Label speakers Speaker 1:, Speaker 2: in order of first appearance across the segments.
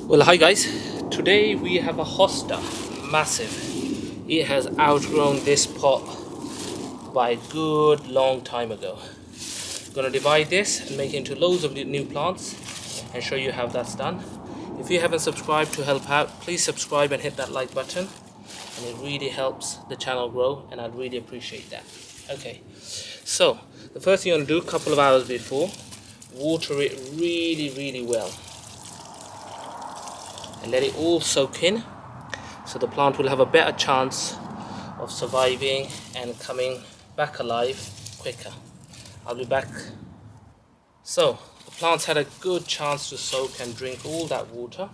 Speaker 1: Well, hi guys. Today we have a hosta, massive. It has outgrown this pot by a good long time ago. Gonna divide this and make it into loads of new plants and show you how that's done. If you haven't subscribed to help out, please subscribe and hit that like button, and it really helps the channel grow, and I'd really appreciate that. Okay, so the first thing you want to do, a couple of hours before, water it really well and let it all soak in, so the plant will have a better chance of surviving and coming back alive quicker. I'll be back. So the plant's had a good chance to soak and drink all that water,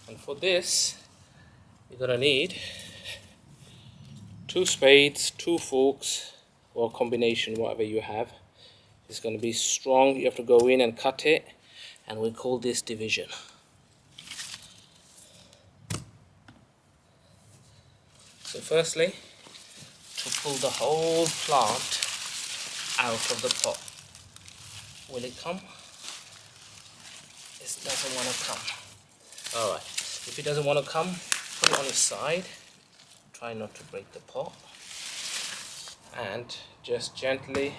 Speaker 1: and for this you're gonna need 2 spades, 2 forks, or a combination, whatever you have. It's going to be strong. You have to go in and cut it, and we call this division. So firstly, to pull the whole plant out of the pot. Will it come? It doesn't want to come. Alright, if it doesn't want to come, put it on its side. Try not to break the pot. And just gently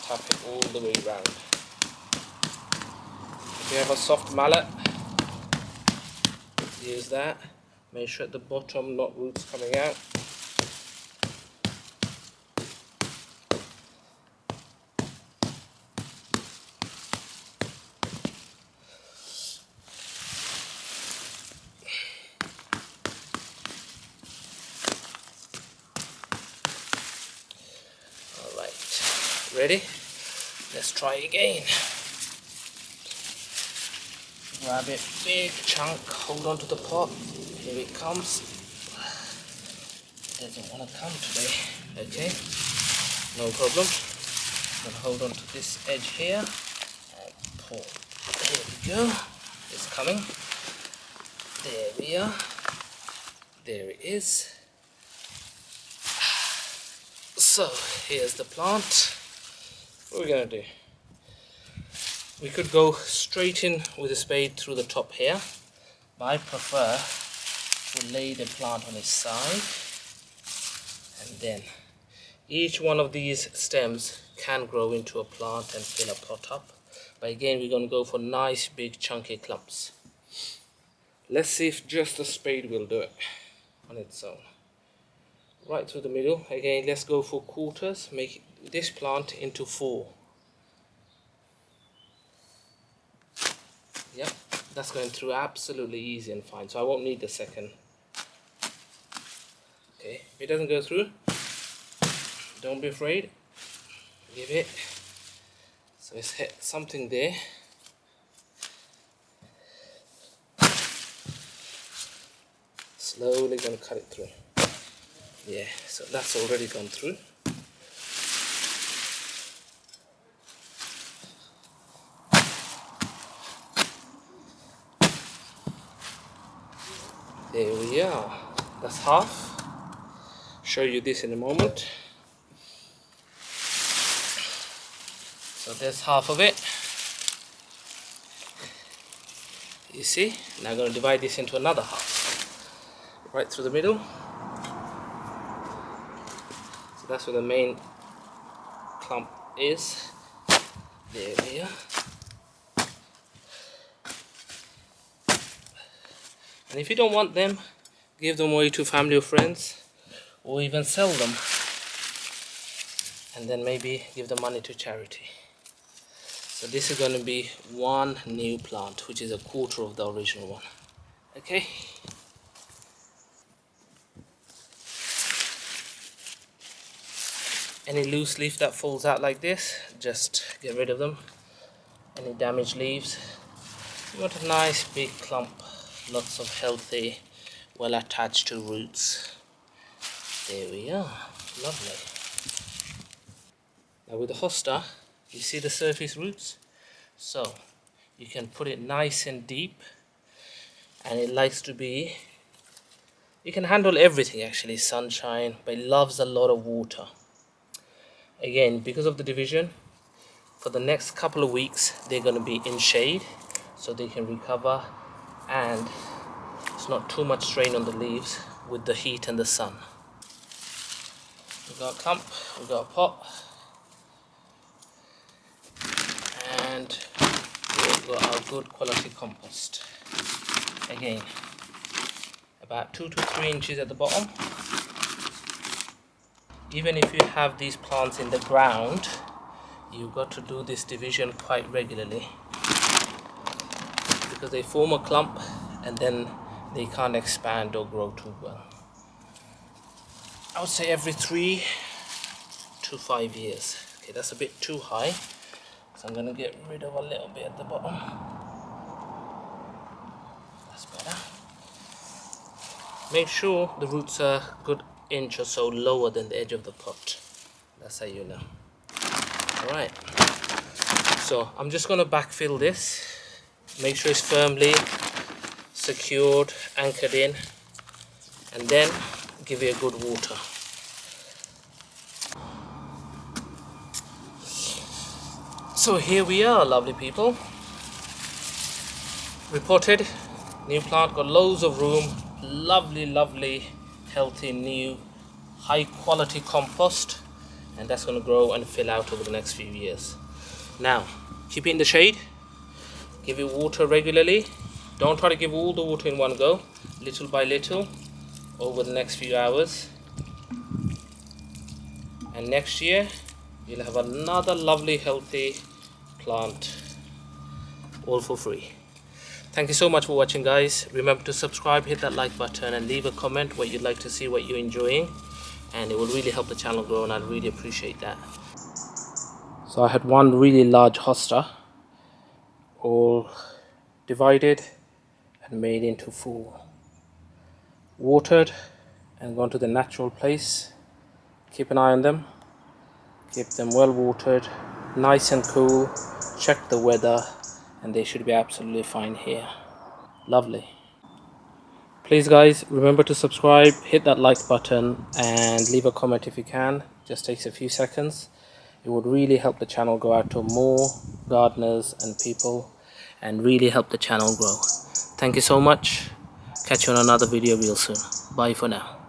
Speaker 1: tap it all the way around. If you have a soft mallet, use that. Make sure at the bottom not roots coming out. Alright, ready? Let's try again. Grab it, big chunk, hold on to the pot. Here it comes. It doesn't want to come today. Okay, no problem. I'm going to hold on to this edge here and pull. Here we go. It's coming. There we are. There it is. So here's the plant. What are we going to do? We could go straight in with a spade through the top here, but I prefer to lay the plant on its side, and then each one of these stems can grow into a plant and fill a pot up. But again, we're going to go for nice big chunky clumps. Let's see if just a spade will do it on its own. Right through the middle. Again, let's go for quarters. Make this plant into 4. Yep, that's going through absolutely easy and fine, so I won't need the second. Okay, if it doesn't go through, don't be afraid. Give it. So it's hit something there. Slowly going to cut it through. Yeah, so that's already gone through. There we are. That's half. Show you this in a moment. So there's half of it. You see? Now I'm going to divide this into another half. Right through the middle. So that's where the main clump is. There we are. And if you don't want them, give them away to family or friends, or even sell them, and then maybe give the money to charity. So this is going to be one new plant, which is a quarter of the original one. Okay. Any loose leaf that falls out like this, just get rid of them. Any damaged leaves. You want a nice big clump, lots of healthy, well attached to roots. There we are, lovely. Now with the hosta, you see the surface roots? So you can put it nice and deep, and it likes to be, you can handle everything actually, sunshine, but it loves a lot of water. Again, because of the division, for the next couple of weeks they're going to be in shade, so they can recover and it's not too much strain on the leaves with the heat and the sun. We've got a clump, we've got a pot, and we've got our good quality compost. Again, about 2 to 3 inches at the bottom. Even if you have these plants in the ground, you've got to do this division quite regularly, because they form a clump and then they can't expand or grow too well. I would say every 3 to 5 years. Okay, that's a bit too high, so I'm going to get rid of a little bit at the bottom. That's better. Make sure the roots are a good inch or so lower than the edge of the pot. That's how you know. Alright, so I'm just going to backfill this. Make sure it's firmly secured, anchored in, and then give it a good water. So here we are, lovely people. Repotted, new plant, got loads of room, lovely, healthy, new, high quality compost, and that's going to grow and fill out over the next few years. Now, keep it in the shade, give it water regularly. Don't try to give all the water in one go, little by little over the next few hours. And next year, you'll have another lovely, healthy plant, all for free. Thank you so much for watching, guys. Remember to subscribe, hit that like button, and leave a comment what you'd like to see, what you're enjoying, and it will really help the channel grow, and I'd really appreciate that. So I had one really large hosta, all divided and made into 4. Watered and gone to the natural place. Keep an eye on them. Keep them well watered, nice and cool. Check the weather, and they should be absolutely fine here. Lovely. Please, guys, remember to subscribe, hit that like button, and leave a comment if you can. Just takes a few seconds. It would really help the channel go out to more gardeners and people, and really help the channel grow. Thank you so much. Catch you on another video real soon. Bye for now.